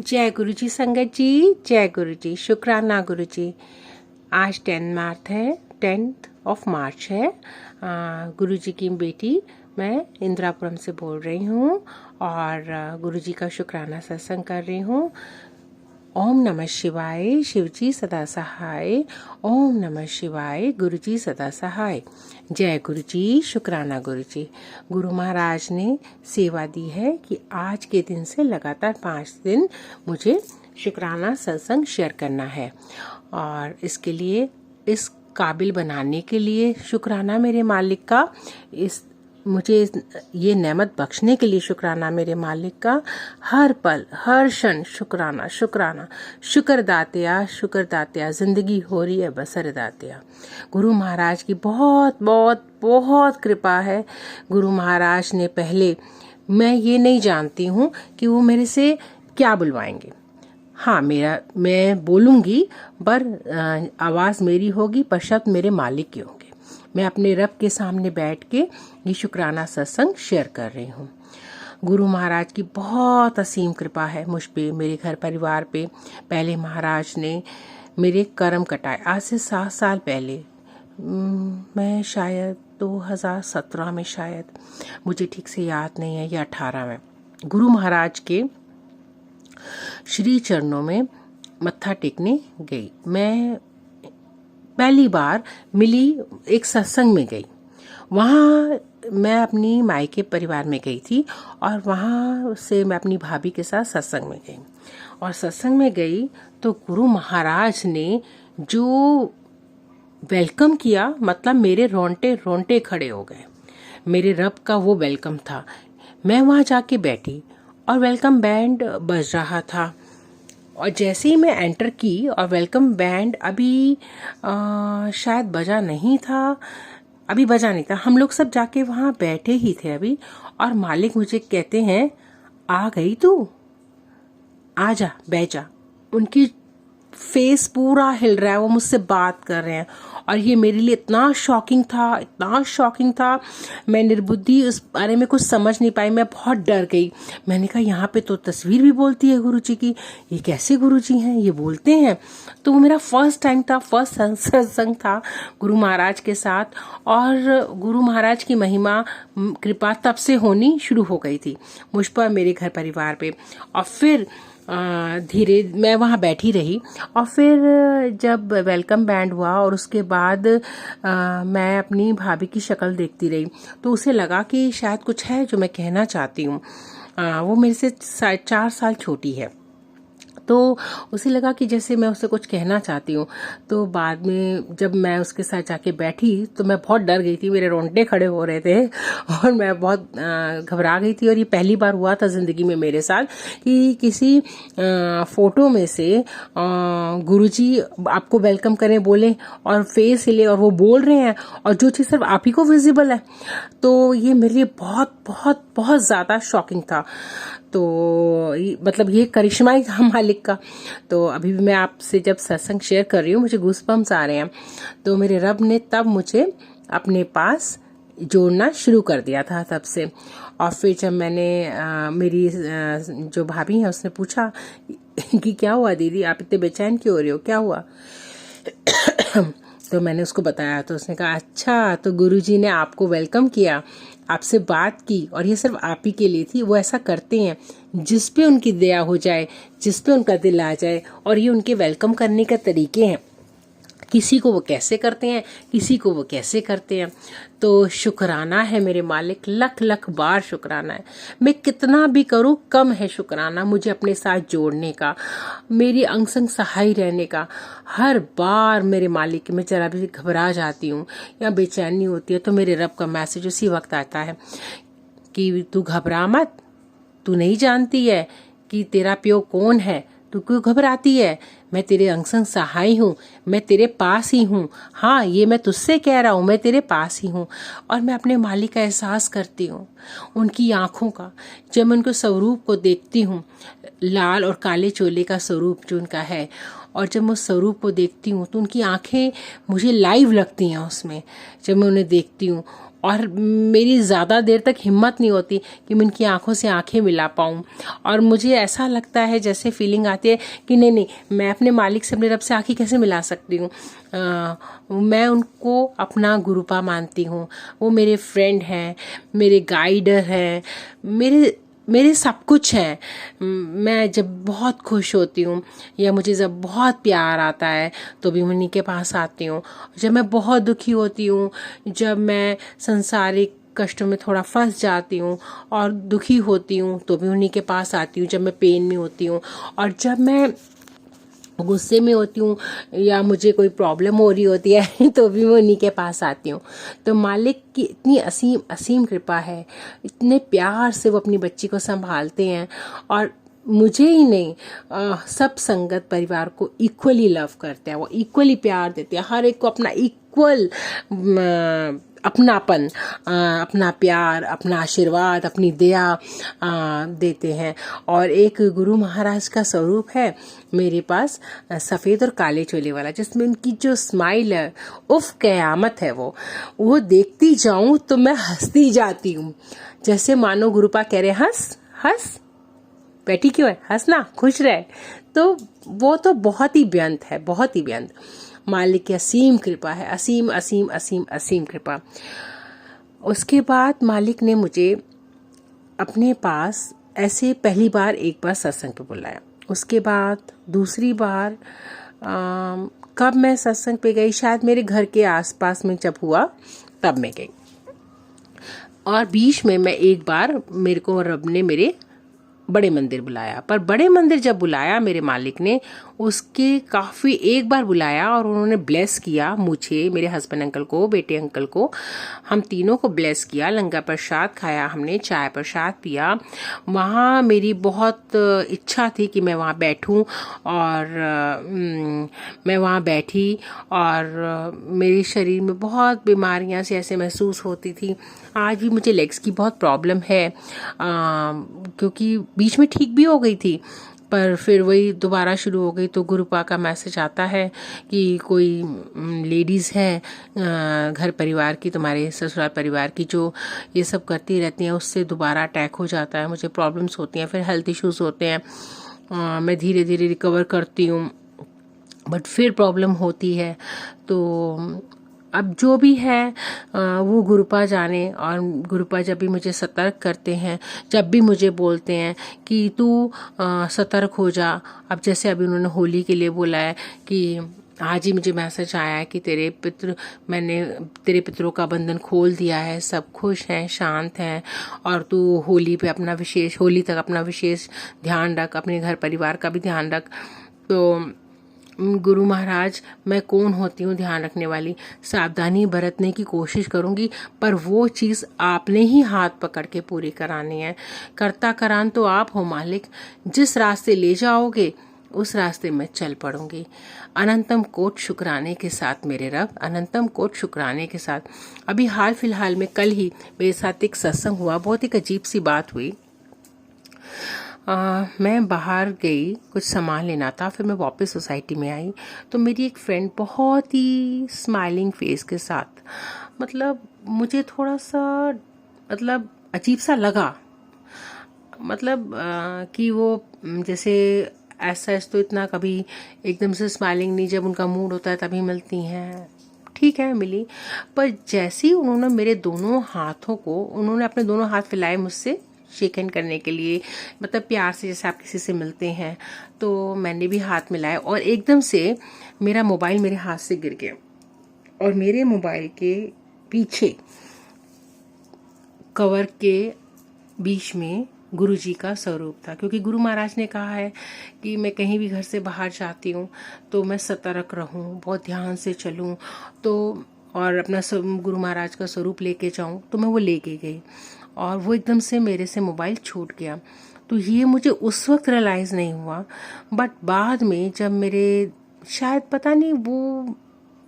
जय गुरु जी संगत जी, जय गुरु जी। शुक्राना गुरु जी। आज 10th ऑफ मार्च है। गुरु जी की बेटी मैं इंदिरापुरम से बोल रही हूँ और गुरु जी का शुक्राना सत्संग कर रही हूँ। ओम नमः शिवाय, शिवजी सदा सहाय। ओम नमः शिवाय, गुरुजी सदा सहाय। जय गुरु जी, शुक्राना गुरु जी। गुरु महाराज ने सेवा दी है कि आज के दिन से लगातार 5 दिन मुझे शुक्राना सत्संग शेयर करना है और इसके लिए, इस काबिल बनाने के लिए शुक्राना मेरे मालिक का, मुझे ये नेमत बख्शने के लिए शुक्राना मेरे मालिक का। हर पल हर क्षण शुक्राना शुक्राना। शुक्र दातिया जिंदगी हो रही है बसर दातिया। गुरु महाराज की बहुत बहुत बहुत कृपा है। गुरु महाराज ने पहले, मैं ये नहीं जानती हूँ कि वो मेरे से क्या बुलवाएंगे। हाँ, मैं बोलूँगी पर आवाज़ मेरी होगी, पर शब्द मेरे मालिक के होंगे। मैं अपने रब के सामने बैठ के ये शुक्राना सत्संग शेयर कर रही हूँ। गुरु महाराज की बहुत असीम कृपा है मुझ पे, मेरे घर परिवार पे। पहले महाराज ने मेरे कर्म कटाए आज से 7 साल पहले। मैं शायद 2017 में, शायद, मुझे ठीक से याद नहीं है, या 18 में गुरु महाराज के श्री चरणों में मत्था टेकने गई। मैं पहली बार मिली, एक सत्संग में गई। वहाँ मैं अपनी मायके परिवार में गई थी और वहाँ से मैं अपनी भाभी के साथ सत्संग में गई। और सत्संग में गई तो गुरु महाराज ने जो वेलकम किया, मतलब मेरे रोंटे रोंटे खड़े हो गए। मेरे रब का वो वेलकम था। मैं वहाँ जाके बैठी और वेलकम बैंड बज रहा था और जैसे ही मैं एंटर की और वेलकम बैंड अभी शायद बजा नहीं था, हम लोग सब जाके वहाँ बैठे ही थे अभी। और मालिक मुझे कहते हैं, आ गई तू, आ जा, बैठ जा। उनकी फेस पूरा हिल रहा है, वो मुझसे बात कर रहे हैं और ये मेरे लिए इतना शॉकिंग था। मैं निर्बुद्धि उस बारे में कुछ समझ नहीं पाई, मैं बहुत डर गई। मैंने कहा यहाँ पे तो तस्वीर भी बोलती है गुरुजी की, ये कैसे गुरुजी हैं, ये बोलते हैं। तो वो मेरा फर्स्ट टाइम था, फर्स्ट सत्संग था गुरु महाराज के साथ। और गुरु महाराज की महिमा, कृपा तब से होनी शुरू हो गई थी मुझ पर, मेरे घर परिवार पे। और फिर धीरे मैं वहाँ बैठी रही और फिर जब वेलकम बैंड हुआ और उसके बाद मैं अपनी भाभी की शक्ल देखती रही तो उसे लगा कि शायद कुछ है जो मैं कहना चाहती हूँ। वो मेरे से 4 साल छोटी है, तो उसे लगा कि जैसे मैं उससे कुछ कहना चाहती हूँ। तो बाद में जब मैं उसके साथ जाके बैठी तो मैं बहुत डर गई थी, मेरे रोंगटे खड़े हो रहे थे और मैं बहुत घबरा गई थी। और ये पहली बार हुआ था ज़िंदगी में मेरे साथ कि किसी फोटो में से गुरुजी आपको वेलकम करें बोले और फेस हिले और वो बोल रहे हैं और जो चीज़ सिर्फ आप ही को विजिबल है। तो ये मेरे लिए बहुत बहुत बहुत ज़्यादा शॉकिंग था। तो मतलब ये करिश्मा ही था मालिक का। तो अभी भी मैं आपसे जब सत्संग शेयर कर रही हूँ, मुझे गूज़बम्स आ रहे हैं। तो मेरे रब ने तब मुझे अपने पास जोड़ना शुरू कर दिया था तब से। और फिर जब मैंने मेरी जो भाभी है उसने पूछा कि क्या हुआ दीदी, आप इतने बेचैन क्यों हो रही हो, क्या हुआ? तो मैंने उसको बताया तो उसने कहा, अच्छा तो गुरुजी ने आपको वेलकम किया, आपसे बात की और ये सिर्फ आप ही के लिए थी। वो ऐसा करते हैं जिस पे उनकी दया हो जाए, जिस पे उनका दिल आ जाए, और ये उनके वेलकम करने का तरीके हैं। किसी को वो कैसे करते हैं, किसी को वो कैसे करते हैं। तो शुक्राना है मेरे मालिक, लख लख बार शुक्राना है। मैं कितना भी करूँ कम है शुक्राना मुझे अपने साथ जोड़ने का, मेरी अंग संग सहाय रहने का। हर बार मेरे मालिक, मैं जरा भी घबरा जाती हूँ या बेचैनी होती है तो मेरे रब का मैसेज उसी वक्त आता है कि तू घबरा मत, तू नहीं जानती है कि तेरा प्यो कौन है, तू क्यों घबराती है, मैं तेरे अंग संग सहाय हूँ, मैं तेरे पास ही हूँ। हाँ, ये मैं तुझसे कह रहा हूँ, मैं तेरे पास ही हूँ। और मैं अपने मालिक का एहसास करती हूँ, उनकी आँखों का। जब मैं उनके स्वरूप को देखती हूँ, लाल और काले चोले का स्वरूप जो उनका है, और जब मैं उस स्वरूप को देखती हूँ तो उनकी आँखें मुझे लाइव लगती हैं उसमें। जब मैं उन्हें देखती हूँ और मेरी ज़्यादा देर तक हिम्मत नहीं होती कि मैं इनकी आंखों से आंखें मिला पाऊँ। और मुझे ऐसा लगता है, जैसे फीलिंग आती है कि नहीं नहीं, मैं अपने मालिक से, अपने रब से आंखें कैसे मिला सकती हूँ। मैं उनको अपना गुरुपा मानती हूँ। वो मेरे फ्रेंड हैं, मेरे गाइडर हैं, मेरे मेरे सब कुछ है। मैं जब बहुत खुश होती हूँ या मुझे जब बहुत प्यार आता है तो भी मैं उन्हीं के पास आती हूँ। जब मैं बहुत दुखी होती हूँ, जब मैं संसारिक कष्टों में थोड़ा फंस जाती हूँ और दुखी होती हूँ तो भी उन्हीं के पास आती हूँ। जब मैं पेन में होती हूँ और जब मैं गुस्से में होती हूँ या मुझे कोई प्रॉब्लम हो रही होती है तो भी मैं उन्हीं के पास आती हूँ। तो मालिक की इतनी असीम असीम कृपा है, इतने प्यार से वो अपनी बच्ची को संभालते हैं। और मुझे ही नहीं, सब संगत परिवार को इक्वली लव करते हैं, वो इक्वली प्यार देते हैं, हर एक को अपना इक्वल अपनापन, अपना प्यार, अपना आशीर्वाद, अपनी दया देते हैं। और एक गुरु महाराज का स्वरूप है मेरे पास, सफ़ेद और काले चोले वाला, जिसमें उनकी जो स्माइल है, उफ क़यामत है। वो देखती जाऊं तो मैं हंसती जाती हूँ, जैसे मानो गुरुपा कह रहे हंस हंस, बैठी क्यों है, हंसना, खुश रहे। तो वो तो बहुत ही बेअंत है, बहुत ही बेअंत। मालिक की असीम कृपा है, असीम असीम असीम असीम कृपा। उसके बाद मालिक ने मुझे अपने पास ऐसे पहली बार एक बार सत्संग पे बुलाया। उसके बाद दूसरी बार कब मैं सत्संग पे गई, शायद मेरे घर के आसपास में जब हुआ तब मैं गई। और बीच में मैं एक बार, मेरे को रब ने मेरे बड़े मंदिर बुलाया। पर बड़े मंदिर जब बुलाया मेरे मालिक ने, उसके काफ़ी एक बार बुलाया और उन्होंने ब्लेस किया मुझे, मेरे हस्बैंड अंकल को, बेटे अंकल को, हम तीनों को ब्लेस किया। लंगर प्रसाद खाया हमने, चाय प्रसाद पिया। वहाँ मेरी बहुत इच्छा थी कि मैं वहाँ बैठूं और मैं वहाँ बैठी। और मेरे शरीर में बहुत बीमारियाँ सी ऐसे महसूस होती थी। आज भी मुझे लेग्स की बहुत प्रॉब्लम है, क्योंकि बीच में ठीक भी हो गई थी पर फिर वही दोबारा शुरू हो गई। तो गुरुपा का मैसेज आता है कि कोई लेडीज़ है घर परिवार की, तुम्हारे ससुराल परिवार की, जो ये सब करती रहती हैं, उससे दोबारा अटैक हो जाता है, मुझे प्रॉब्लम्स होती हैं, फिर हेल्थ इश्यूज़ होते हैं। मैं धीरे धीरे रिकवर करती हूँ बट फिर प्रॉब्लम होती है। तो अब जो भी है वो गुरुपा जाने। और गुरुपा जब भी मुझे सतर्क करते हैं, जब भी मुझे बोलते हैं कि तू सतर्क हो जा, अब जैसे अभी उन्होंने होली के लिए बोला है कि आज ही मुझे मैसेज आया है कि मैंने तेरे पितरों का बंधन खोल दिया है, सब खुश हैं, शांत हैं, और तू होली तक अपना विशेष ध्यान रख, अपने घर परिवार का भी ध्यान रख। तो गुरु महाराज, मैं कौन होती हूँ ध्यान रखने वाली, सावधानी बरतने की कोशिश करूँगी, पर वो चीज़ आपने ही हाथ पकड़ के पूरी करानी है। करता करान तो आप हो मालिक, जिस रास्ते ले जाओगे उस रास्ते में चल पड़ूंगी। अनंतम कोट शुक्राने के साथ मेरे रब, अनंतम कोट शुक्राने के साथ। अभी हाल फिलहाल में कल ही मेरे साथ एक सत्संग हुआ, बहुत एक अजीब सी बात हुई। मैं बाहर गई, कुछ सामान लेना था, फिर मैं वापस सोसाइटी में आई तो मेरी एक फ्रेंड बहुत ही स्माइलिंग फेस के साथ, मतलब मुझे थोड़ा सा अजीब सा लगा, कि वो जैसे ऐसा तो इतना कभी एकदम से स्माइलिंग नहीं, जब उनका मूड होता है तभी मिलती हैं, ठीक है मिली। पर जैसे ही उन्होंने मेरे दोनों हाथों को, उन्होंने अपने दोनों हाथ फैलाए मुझसे शेक हैंड करने के लिए, मतलब प्यार से जैसे आप किसी से मिलते हैं, तो मैंने भी हाथ मिलाया और एकदम से मेरा मोबाइल मेरे हाथ से गिर गया और मेरे मोबाइल के पीछे कवर के बीच में गुरु जी का स्वरूप था। क्योंकि गुरु महाराज ने कहा है कि मैं कहीं भी घर से बाहर जाती हूँ तो मैं सतर्क रहूँ, बहुत ध्यान से चलूँ, तो और अपना गुरु महाराज का स्वरूप लेके जाऊँ, तो मैं वो लेके गई और वो एकदम से मेरे से मोबाइल छूट गया। तो ये मुझे उस वक्त रियलाइज़ नहीं हुआ, बट बाद में जब मेरे, शायद पता नहीं, वो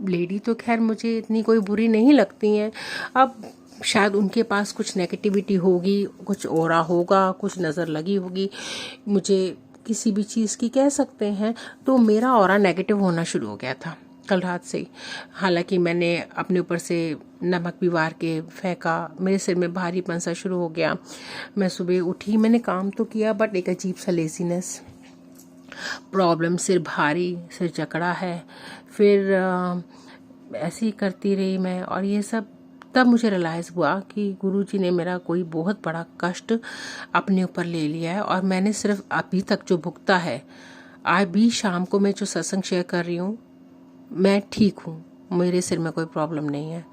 लेडी तो खैर मुझे इतनी कोई बुरी नहीं लगती हैं, अब शायद उनके पास कुछ नेगेटिविटी होगी, कुछ ओरा होगा, कुछ नज़र लगी होगी, मुझे किसी भी चीज़ की कह सकते हैं। तो मेरा ओरा नेगेटिव होना शुरू हो गया था कल रात से ही। हालांकि मैंने अपने ऊपर से नमक भी वार के फेंका, मेरे सिर में भारीपन सा शुरू हो गया। मैं सुबह उठी, मैंने काम तो किया बट एक अजीब सा लेजीनेस, प्रॉब्लम, सिर भारी, सिर जकड़ा है। फिर ऐसे ही करती रही मैं, और ये सब तब मुझे रियलाइज़ हुआ कि गुरुजी ने मेरा कोई बहुत बड़ा कष्ट अपने ऊपर ले लिया है, और मैंने सिर्फ अभी तक जो भुगता है, आज भी शाम को मैं जो सत्संग शेयर कर रही हूँ, मैं ठीक हूँ, मेरे सिर में कोई प्रॉब्लम नहीं है।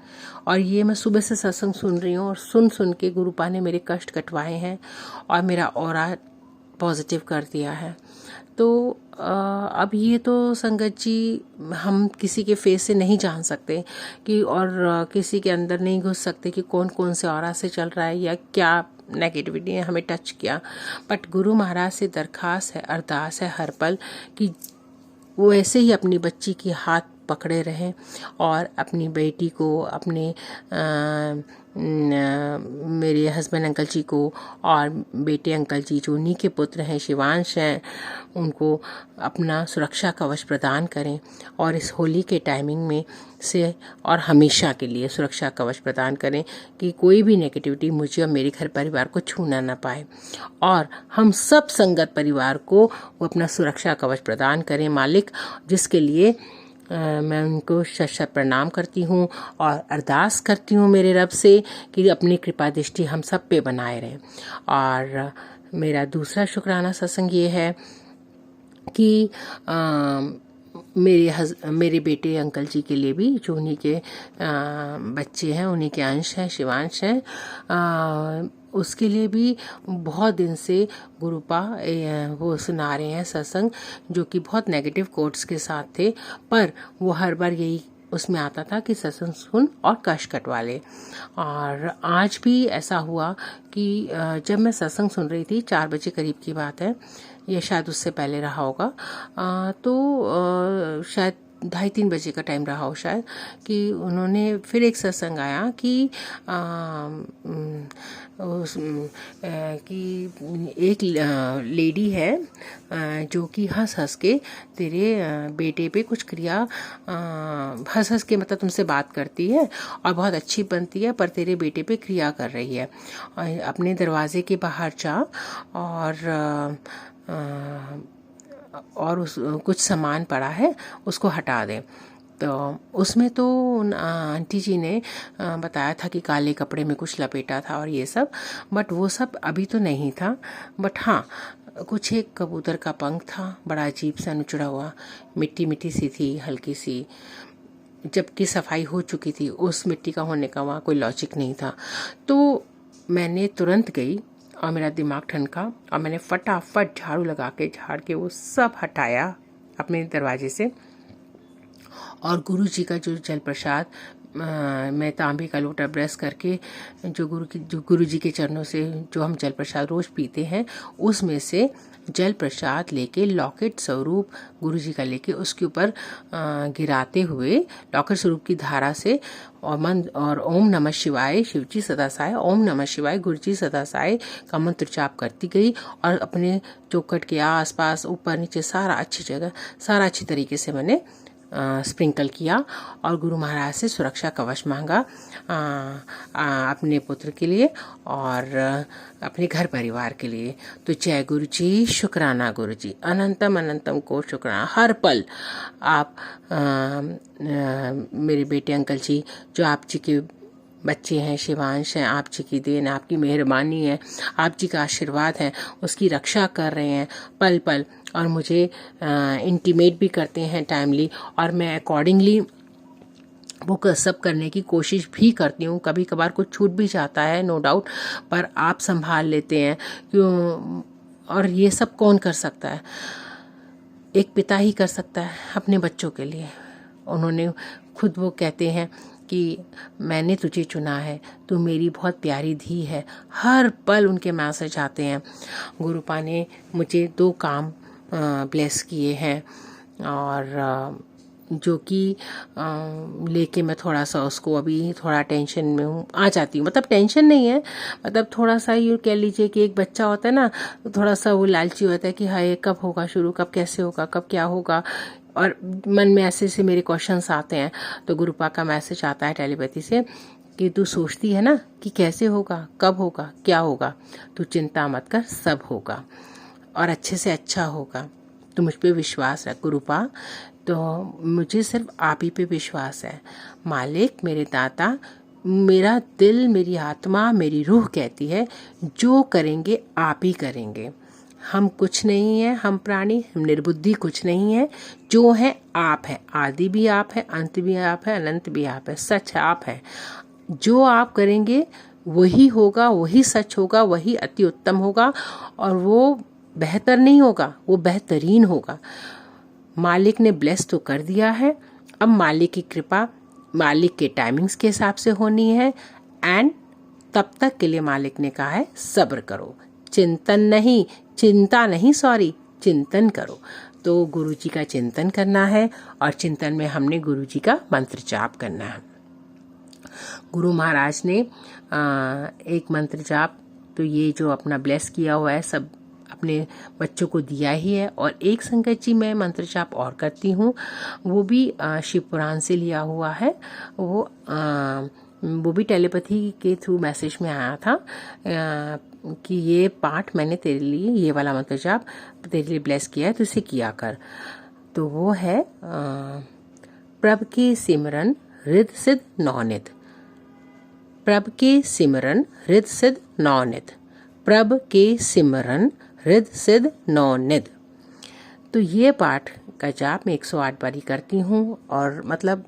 और ये मैं सुबह से सत्संग सुन रही हूँ, और सुन सुन के गुरुपा ने मेरे कष्ट कटवाए हैं और मेरा ऑरा पॉजिटिव कर दिया है। तो अब ये तो संगत जी हम किसी के फेस से नहीं जान सकते कि, और किसी के अंदर नहीं घुस सकते कि कौन कौन से ऑरा से चल रहा है या क्या नेगेटिविटी ने हमें टच किया। बट गुरु महाराज से दरखास्त है, अरदास है हर पल कि वो ऐसे ही अपनी बच्ची की हाथ पकड़े रहें, और अपनी बेटी को, अपने मेरे हस्बैंड अंकल जी को, और बेटे अंकल जी जो उन्हीं के पुत्र हैं, शिवांश हैं, उनको अपना सुरक्षा कवच प्रदान करें, और इस होली के टाइमिंग में से और हमेशा के लिए सुरक्षा कवच प्रदान करें कि कोई भी नेगेटिविटी मुझे और मेरे घर परिवार को छूना ना पाए, और हम सब संगत परिवार को वो अपना सुरक्षा कवच प्रदान करें मालिक, जिसके लिए मैं उनको शत शत प्रणाम करती हूँ और अरदास करती हूँ मेरे रब से कि अपनी कृपा दृष्टि हम सब पे बनाए रहें। और मेरा दूसरा शुक्राना सत्संग ये है कि मेरे बेटे अंकल जी के लिए भी, जो उन्हीं के बच्चे हैं, उन्हीं के अंश हैं, शिवांश हैं, उसके लिए भी बहुत दिन से गुरुपा वो सुना रहे हैं सत्संग, जो कि बहुत नेगेटिव कोट्स के साथ थे, पर वो हर बार यही उसमें आता था कि सत्संग सुन और कष्ट कटवा ले। और आज भी ऐसा हुआ कि जब मैं सत्संग सुन रही थी, 4 बजे करीब की बात है, या शायद उससे पहले रहा होगा, तो शायद 2:30-3 बजे का टाइम रहा हो शायद, कि उन्होंने फिर एक सत्संग आया कि एक लेडी है जो कि हंस हंस के तेरे बेटे पे कुछ क्रिया, हंस हंस के मतलब तुमसे बात करती है और बहुत अच्छी बनती है, पर तेरे बेटे पे क्रिया कर रही है, अपने दरवाजे के बाहर जा और उस कुछ सामान पड़ा है उसको हटा दे। तो उसमें तो आंटी जी ने बताया था कि काले कपड़े में कुछ लपेटा था और ये सब, बट वो सब अभी तो नहीं था। बट हाँ, कुछ एक कबूतर का पंख था, बड़ा अजीब सा नुचड़ा हुआ, मिट्टी मिट्टी सी थी, हल्की सी, जबकि सफाई हो चुकी थी। उस मिट्टी का होने का वहाँ कोई लॉजिक नहीं था। तो मैंने तुरंत गई और मेरा दिमाग ठनका, और मैंने फटाफट झाड़ू लगा के झाड़ के वो सब हटाया अपने दरवाजे से। और गुरु जी का जो जल प्रसाद, मैं तांबे का लोटा ब्रश करके जो गुरु जी के चरणों से जो हम जल प्रसाद रोज पीते हैं, उसमें से जल प्रसाद लेके लॉकेट स्वरूप गुरु जी का लेके उसके ऊपर गिराते हुए लॉकेट स्वरूप की धारा से और ओम नमः शिवाय शिवजी सदा साय, ओम नमः शिवाय गुरुजी सदा साय का मंत्र जाप करती गई, और अपने चौखट के आसपास ऊपर नीचे सारा अच्छी जगह, सारा अच्छी तरीके से मैंने स्प्रिंकल किया, और गुरु महाराज से सुरक्षा कवच मांगा अपने पुत्र के लिए और अपने घर परिवार के लिए। तो जय गुरु जी, शुक्राना गुरु जी, अनंतम अनंतम को शुक्राना। हर पल आप मेरे बेटे अंकल जी जो आप जी के बच्चे हैं, शिवांश हैं, आप जी की देन, आपकी मेहरबानी है, आप जी का आशीर्वाद है, उसकी रक्षा कर रहे हैं पल पल, और मुझे इंटीमेट भी करते हैं टाइमली, और मैं अकॉर्डिंगली वो सब करने की कोशिश भी करती हूँ। कभी कभार कुछ छूट भी जाता है, नो डाउट, पर आप संभाल लेते हैं क्यों। और ये सब कौन कर सकता है? एक पिता ही कर सकता है अपने बच्चों के लिए। उन्होंने खुद, वो कहते हैं कि मैंने तुझे चुना है, तू मेरी बहुत प्यारी धी है। हर पल उनके मैसेज आते हैं। गुरुपा ने मुझे 2 काम ब्लेस किए हैं, और जो कि लेके मैं थोड़ा सा उसको अभी थोड़ा टेंशन में हूँ, आ जाती हूँ। मतलब टेंशन नहीं है, मतलब थोड़ा सा यूँ कह लीजिए कि एक बच्चा होता है ना, तो थोड़ा सा वो लालची होता है कि हाय कब होगा शुरू, कब कैसे होगा, कब क्या होगा, और मन में ऐसे ऐसे मेरे क्वेश्चंस आते हैं। तो गुरुपा का मैसेज आता है टेलीपैथी से कि तू सोचती है ना कि कैसे होगा, कब होगा, क्या होगा, तू चिंता मत कर, सब होगा और अच्छे से अच्छा होगा। तो मुझ पे विश्वास है गुरुपा, तो मुझे सिर्फ आप ही पे विश्वास है। मालिक, मेरे दाता, मेरा दिल, मेरी आत्मा, मेरी रूह कहती है जो करेंगे आप ही करेंगे। हम कुछ नहीं है, हम प्राणी, हम निर्बुद्धि कुछ नहीं है, जो है आप है। आदि भी आप है, अंत भी आप है, अनंत भी आप है, सच आप है। जो आप करेंगे वही होगा, वही सच होगा, वही अति उत्तम होगा, और वो बेहतर नहीं होगा, वो बेहतरीन होगा। मालिक ने ब्लेस तो कर दिया है, अब मालिक की कृपा मालिक के टाइमिंग्स के हिसाब से होनी है। एंड तब तक के लिए मालिक ने कहा है सब्र करो, चिंतन नहीं, चिंता नहीं, सॉरी, चिंतन करो। तो गुरु जी का चिंतन करना है, और चिंतन में हमने गुरु जी का मंत्र जाप करना है। गुरु महाराज ने एक मंत्र जाप, तो ये जो अपना ब्लेस किया हुआ है सब अपने बच्चों को दिया ही है। और एक संगत जी मैं मंत्र जाप और करती हूँ, वो भी शिव पुराण से लिया हुआ है। वो भी टेलीपैथी के थ्रू मैसेज में आया था कि ये पाठ मैंने तेरे लिए, ये वाला मंत्र जाप तेरे लिए ब्लेस किया है, तो इसे किया कर। तो वो है प्रभ के सिमरन रिद्ध सिद्ध नौनिध, प्रभ के सिमरन रिद्ध सिद्ध नौनिध, प्रभ के सिमरन रिद्ध सिद्ध नौनिध। तो ये पाठ का जाप मैं 108 बारी करती हूँ, और मतलब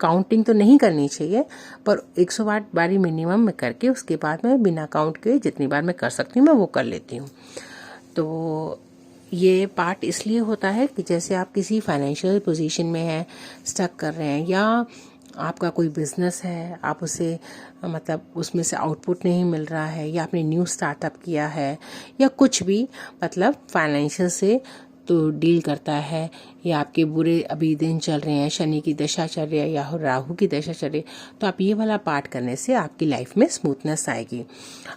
काउंटिंग तो नहीं करनी चाहिए, पर 108 बारी मिनिमम में करके उसके बाद मैं बिना काउंट के जितनी बार मैं कर सकती हूँ मैं वो कर लेती हूँ। तो ये पार्ट इसलिए होता है कि जैसे आप किसी फाइनेंशियल पोजीशन में हैं, स्टक कर रहे हैं, या आपका कोई बिजनेस है, आप उसे मतलब उसमें से आउटपुट नहीं मिल रहा है, या आपने न्यू स्टार्टअप किया है, या कुछ भी मतलब फाइनेंशियल से तो डील करता है, या आपके बुरे अभी दिन चल रहे हैं, शनि की दशा चल रही है या राहु की दशा चल रही है, तो आप ये वाला पाठ करने से आपकी लाइफ में स्मूथनेस आएगी।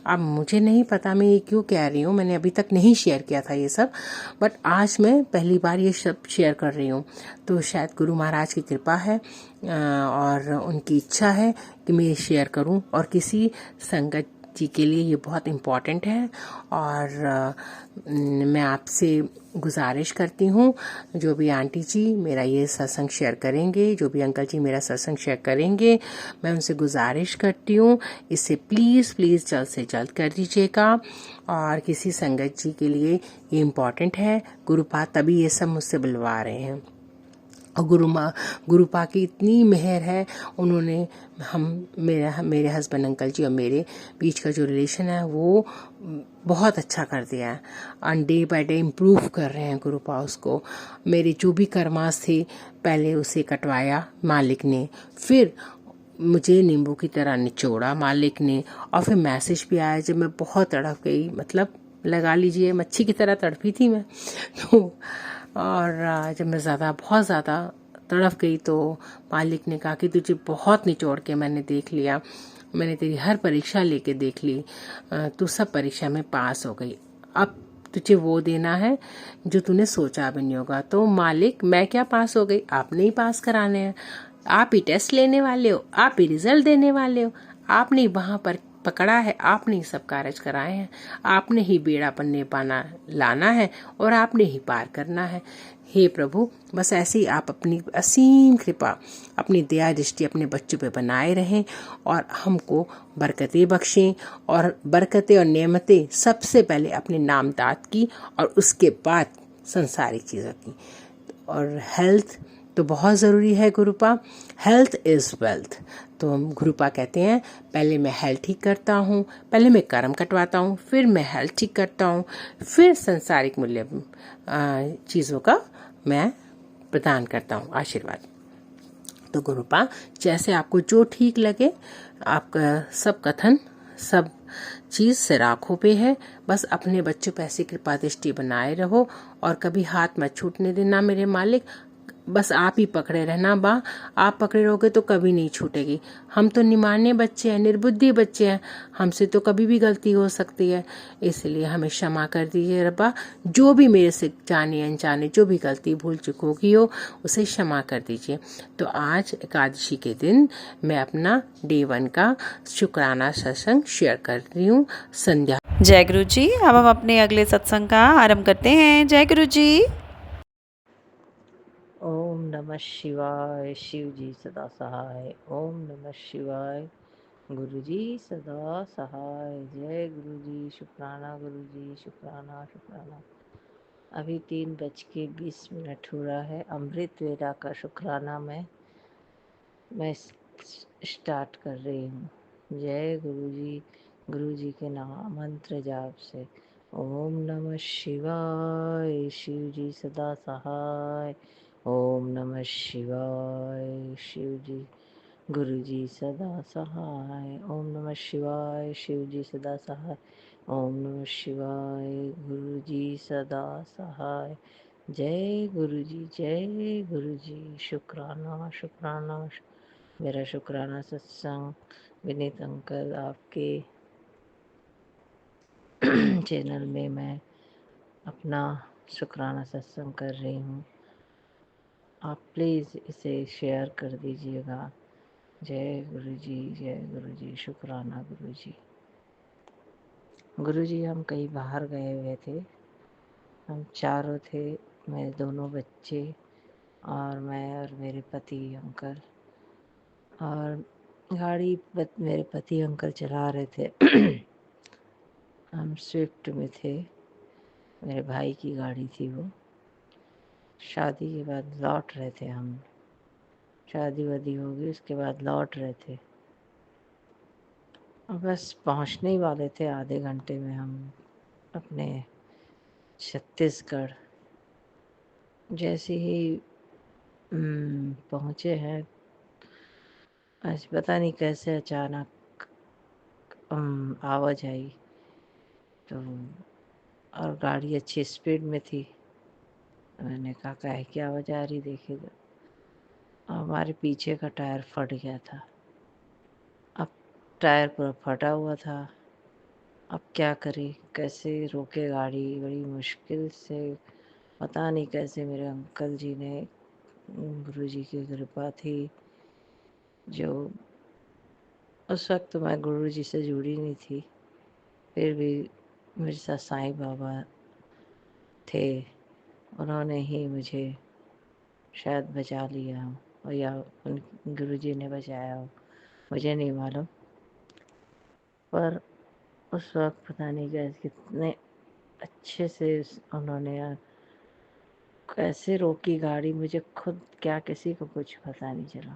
अब मुझे नहीं पता मैं ये क्यों कह रही हूँ, मैंने अभी तक नहीं शेयर किया था ये सब, बट आज मैं पहली बार ये सब शेयर कर रही हूँ। तो शायद गुरु महाराज की कृपा है और उनकी इच्छा है कि मैं ये शेयर करूँ, और किसी संगत जी के लिए ये बहुत इम्पॉर्टेंट है। और मैं आपसे गुजारिश करती हूँ, जो भी आंटी जी मेरा ये सत्संग शेयर करेंगे, जो भी अंकल जी मेरा सत्संग शेयर करेंगे, मैं उनसे गुजारिश करती हूँ इसे प्लीज़ प्लीज़ जल्द से जल्द कर दीजिएगा। और किसी संगत जी के लिए ये इम्पॉर्टेंट है, गुरुपा तभी ये सब मुझसे बुलवा रहे हैं। और गुरुपा की इतनी मेहर है, उन्होंने मेरे हस्बैंड अंकल जी और मेरे बीच का जो रिलेशन है वो बहुत अच्छा कर दिया है, और डे बाय डे इम्प्रूव कर रहे हैं गुरुपा उसको। मेरे जो भी कर्मास थे पहले उसे कटवाया मालिक ने, फिर मुझे नींबू की तरह निचोड़ा मालिक ने, और फिर मैसेज भी आया जब मैं बहुत तड़प गई, मतलब लगा लीजिए मच्छी की तरह तड़पी थी मैं तो। और जब मैं बहुत ज़्यादा तड़प गई तो मालिक ने कहा कि तुझे बहुत निचोड़ के मैंने देख लिया, मैंने तेरी हर परीक्षा लेके देख ली, तू सब परीक्षा में पास हो गई, अब तुझे वो देना है जो तूने सोचा भी नहीं होगा। तो मालिक, मैं क्या पास हो गई, आपने ही पास कराने हैं, आप ही टेस्ट लेने वाले हो, आप ही रिजल्ट देने वाले हो, आपने ही वहाँ पर पकड़ा है, आपने ही सब कार्य कराए हैं, आपने ही बेड़ा पन्ने पाना लाना है, और आपने ही पार करना है। हे प्रभु, बस ऐसे ही आप अपनी असीम कृपा, अपनी दया दृष्टि अपने बच्चों पे बनाए रहें, और हमको बरकतें बख्शें, और बरकतें और नेमतें सबसे पहले अपने नामदात की, और उसके बाद संसारिक चीज़ों की। और हेल्थ तो बहुत ज़रूरी है गुरुपा, हेल्थ इज़ वेल्थ। तो हम गुरुपा कहते हैं पहले मैं हेल्थ ठीक करता हूँ, पहले मैं कर्म कटवाता हूँ, फिर मैं हेल्थ ठीक करता हूँ, फिर संसारिक मूल्य चीज़ों का मैं प्रदान करता हूँ आशीर्वाद। तो गुरुपा जैसे आपको जो ठीक लगे, आपका सब कथन सब चीज़ सिर आँखों पे है, बस अपने बच्चों पे ऐसी कृपा दृष्टि बनाए रहो, और कभी हाथ मत छूटने देना मेरे मालिक। बस आप ही पकड़े रहना बा, आप पकड़े रहोगे तो कभी नहीं छूटेगी। हम तो निमाने बच्चे हैं, निर्बुद्धि बच्चे हैं, हमसे तो कभी भी गलती हो सकती है, इसलिए हमें क्षमा कर दीजिए रब्बा। जो भी मेरे से जाने अनजाने जो भी गलती भूल चूक होगी हो उसे क्षमा कर दीजिए। तो आज एकादशी के दिन मैं अपना डे 1 का शुक्राना सत्संग शेयर कर रही हूँ। संध्या। जय गुरु जी। अब हम अपने अगले सत्संग का आरंभ करते हैं। जय गुरु जी। ओम नमः शिवाय। शिव जी सदा सहाय। ओम नमः शिवाय। गुरु जी सदा सहाय। जय गुरु जी। शुक्राना गुरु जी, शुक्राना शुक्राना। अभी 3:20 हो रहा है। अमृत वेला का शुक्राना मैं स्टार्ट कर रही हूँ। जय गुरु जी। गुरु जी के नाम मंत्र जाप से। ओम नमः शिवाय। शिव जी सदा सहाय। ओम नमः शिवाय। शिव जी गुरु जी सदा सहाय। ओम नमः शिवाय। शिव जी सदा सहाय। ओम नमः शिवाय। गुरु जी सदा सहाय। जय गुरु जी। जय गुरु जी। शुक्राना शुक्राना। मेरा शुक्राना सत्संग विनीत अंकल आपके चैनल में मैं अपना शुक्राना सत्संग कर रही हूँ। आप प्लीज़ इसे शेयर कर दीजिएगा। जय गुरु जी। जय गुरु जी। शुक्राना गुरु जी। गुरु जी हम कहीं बाहर गए हुए थे। हम चारों थे, मेरे दोनों बच्चे और मैं और मेरे पति अंकल, और गाड़ी मेरे पति अंकल चला रहे थे। हम स्विफ्ट में थे, मेरे भाई की गाड़ी थी वो। शादी के बाद लौट रहे थे हम। शादी वादी हो गई, उसके बाद लौट रहे थे। और बस पहुंचने ही वाले थे आधे घंटे में हम अपने छत्तीसगढ़। जैसे ही पहुंचे हैं, आज पता नहीं कैसे अचानक आवाज आई तो, और गाड़ी अच्छी स्पीड में थी। मैंने कहा काहे की आवाज़ आ रही, देखी तो हमारे पीछे का टायर फट गया था। अब टायर पूरा फटा हुआ था। अब क्या करे, कैसे रोके गाड़ी, बड़ी मुश्किल से। पता नहीं कैसे मेरे अंकल जी ने, गुरु जी की कृपा थी, जो उस वक्त तो मैं गुरु जी से जुड़ी नहीं थी, फिर भी मेरे साथ साईं बाबा थे। उन्होंने ही मुझे शायद बचा लिया हो, और या उन गुरु जी ने बचाया हो, मुझे नहीं मालूम। पर उस वक्त पता नहीं कैसे कितने अच्छे से उन्होंने कैसे रोकी गाड़ी, मुझे खुद क्या किसी को कुछ पता नहीं चला।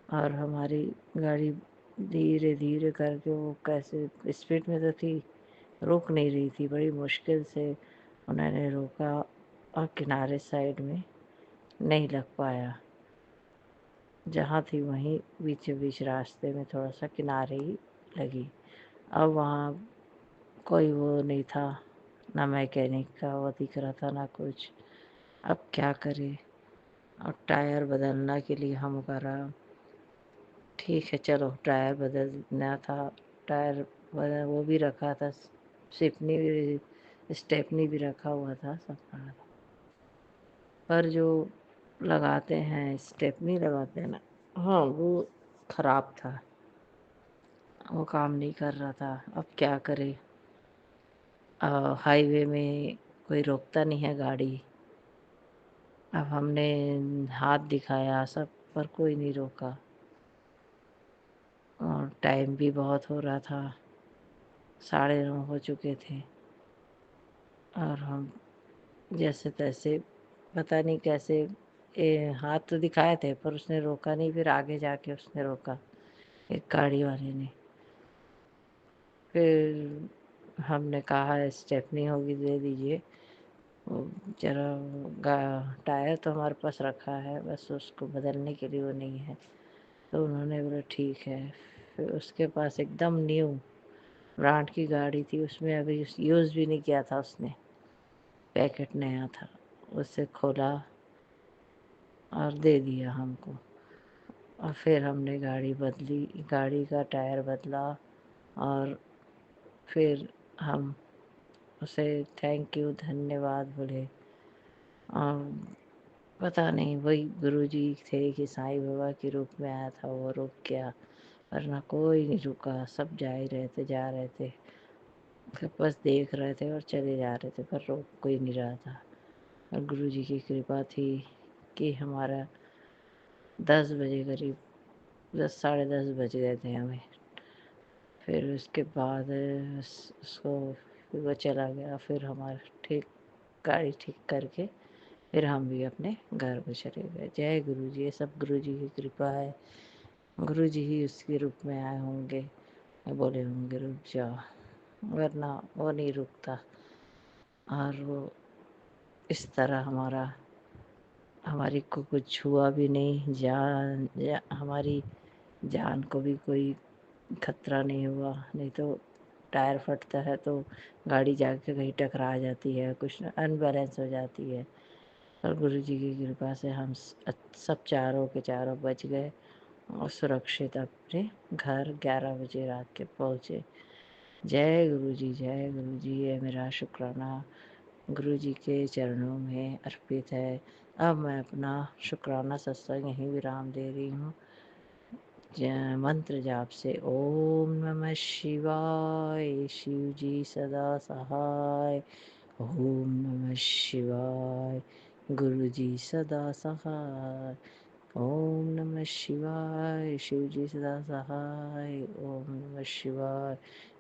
और हमारी गाड़ी धीरे धीरे करके, वो कैसे स्पीड में तो थी, रुक नहीं रही थी, बड़ी मुश्किल से उन्होंने रोका, और किनारे साइड में नहीं लग पाया। जहाँ थी वहीं बीचों बीच रास्ते में थोड़ा सा किनारे ही लगी। अब वहाँ कोई वो नहीं था, ना मैकेनिक का वो दिख रहा था, ना कुछ। अब क्या करे। और टायर बदलना के लिए हम करा, ठीक है चलो टायर बदलना था। टायर वो भी रखा था, स्टेपनी भी रखा हुआ था, सब रखा था। पर जो लगाते हैं, स्टेपनी लगाते हैं ना, हाँ वो ख़राब था, वो काम नहीं कर रहा था। अब क्या करे। हाईवे में कोई रोकता नहीं है गाड़ी। अब हमने हाथ दिखाया सब, पर कोई नहीं रोका। और टाइम भी बहुत हो रहा था, 9:30 हो चुके थे। और हम जैसे तैसे, पता नहीं कैसे, हाथ तो दिखाए थे पर उसने रोका नहीं। फिर आगे जाके उसने रोका, एक गाड़ी वाले ने। फिर हमने कहा स्टेपनी होगी दे दीजिए, वो जरा टायर तो हमारे पास रखा है, बस उसको बदलने के लिए वो नहीं है। तो उन्होंने बोला ठीक है। फिर उसके पास एकदम न्यू ब्रांड की गाड़ी थी, उसमें अभी यूज़ भी नहीं किया था उसने, पैकेट नया था। उसे खोला, और दे दिया हमको। और फिर हमने गाड़ी बदली, गाड़ी का टायर बदला और फिर हम उसे थैंक यू धन्यवाद बोले। और पता नहीं वही गुरुजी थे कि साईं बाबा के रूप में आया था, वो रुक गया, वरना कोई नहीं रुका, सब जा ही रहे थे, जा रहे थे, सब बस देख रहे थे और चले जा रहे थे, पर रोक कोई नहीं रहा था। और गुरुजी की कृपा थी कि हमारा 10 बजे करीब 10 साढ़े 10 बज गए थे हमें। फिर उसके बाद उसको फिर वो चला गया, फिर हमारा ठीक गाड़ी ठीक करके फिर हम भी अपने घर को चले गए। जय गुरु जी, ये सब गुरु जी की कृपा है। गुरु जी ही उसके रूप में आए होंगे, बोले होंगे रुक जाओ, वरना वो नहीं रुकता। और वो इस तरह हमारी को कुछ छुआ भी नहीं, हमारी जान को भी कोई खतरा नहीं हुआ। नहीं तो टायर फटता है तो गाड़ी जाके कहीं टकरा जाती है, कुछ अनबैलेंस हो जाती है। और गुरु जी की कृपा से हम सब चारों के चारों बच गए और सुरक्षित अपने घर 11 बजे रात के पहुँचे। जय गुरु जी, जय गुरु जी। ये मेरा शुक्राना गुरु जी के चरणों में अर्पित है। अब मैं अपना शुक्राना सत्संग यहीं विराम दे रही हूँ। मंत्र जाप से ओम नमः शिवाय, शिव जी सदा सहाय। ओम नमः शिवाय, गुरु जी सदा सहाय। ओम नमः शिवाय, शिव जी सदा सहाय। ओम नमः शिवाय,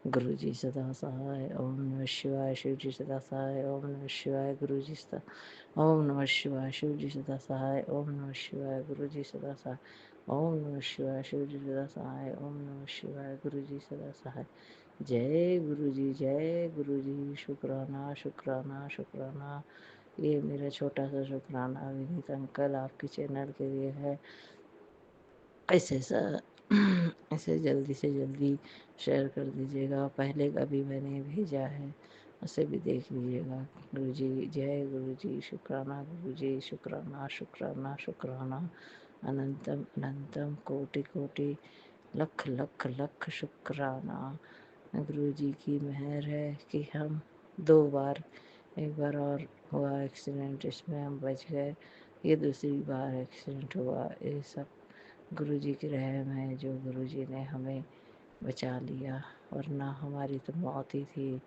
गुरु जी सदा सहाय। ओम नमः शिवाय, शिव जी सदा सहाय। ओम नमः शिवाय, गुरु जी सदा। ओम नमः शिवाय, शिव जी सदा सहाय। ओम नमः शिवाय, गुरु जी सदा सहाय। ओम नमः शिवाय, शिव जी सदा सहाय। ओम नमः शिवाय, गुरु जी सदा सहाय। जय गुरु जी, जय गुरु जी। शुक्राना शुक्राना शुक्राना। ये मेरा छोटा सा शुक्राना विनीत अंकल आपके चैनल के लिए है। ऐसे जल्दी से जल्दी शेयर कर दीजिएगा। पहले का भी मैंने भेजा है, उसे भी देख लीजिएगा। गुरु जी, जय गुरु जी। शुक्राना गुरु जी, शुक्राना शुक्राना शुक्राना। अनंतम अनंतम कोटि कोटि लख लख लख शुक्राना। गुरु जी की मेहर है कि हम 2 बार, एक बार और हुआ एक्सीडेंट, इसमें हम बच गए। ये दूसरी बार एक्सीडेंट हुआ। ये सब गुरु जी की रहम है, जो गुरु जी ने हमें बचा लिया, वरना हमारी तो मौत ही थी।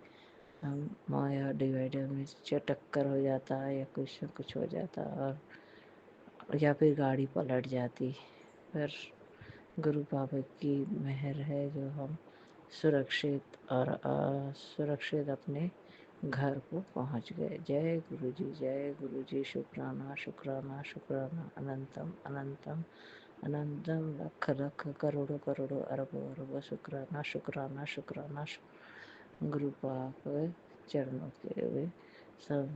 हम माया डिवाइडर में टक्कर हो जाता या कुछ न कुछ हो जाता, और या फिर गाड़ी पलट जाती। पर गुरु बाबा की मेहर है जो हम सुरक्षित और सुरक्षित अपने घर को पहुंच गए। जय गुरु जी, जय गुरु जी। शुक्राना शुक्राना शुक्राना। अनंतम अनंतम अनंतम लख लख करोड़ों करोड़ों अरबों अरबों शुक्राना शुक्राना शुक्राना। गुरु पाक चरणों के वे सब।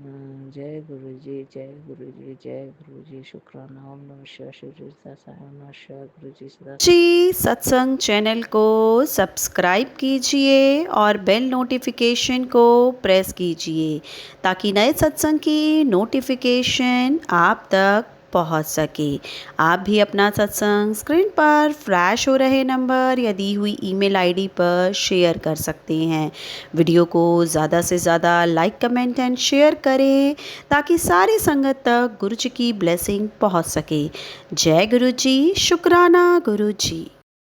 जय गुरु जी, जय गुरु जी, जय गुरु जी। शुक्राना। ओम नमः शिवाय, शिव जी सदा सहाय। ओम नमः शिवाय, गुरु जी सदा। जी सत्संग चैनल को सब्सक्राइब कीजिए और बेल नोटिफिकेशन को प्रेस कीजिए ताकि नए सत्संग की नोटिफिकेशन आप तक पहुंच सके। आप भी अपना सत्संग स्क्रीन पर फ्लैश हो रहे नंबर या दी हुई ईमेल आईडी पर शेयर कर सकते हैं। वीडियो को ज़्यादा से ज़्यादा लाइक कमेंट एंड शेयर करें ताकि सारी संगत तक गुरु जी की ब्लेसिंग पहुंच सके। जय गुरु जी। शुक्राना गुरु जी।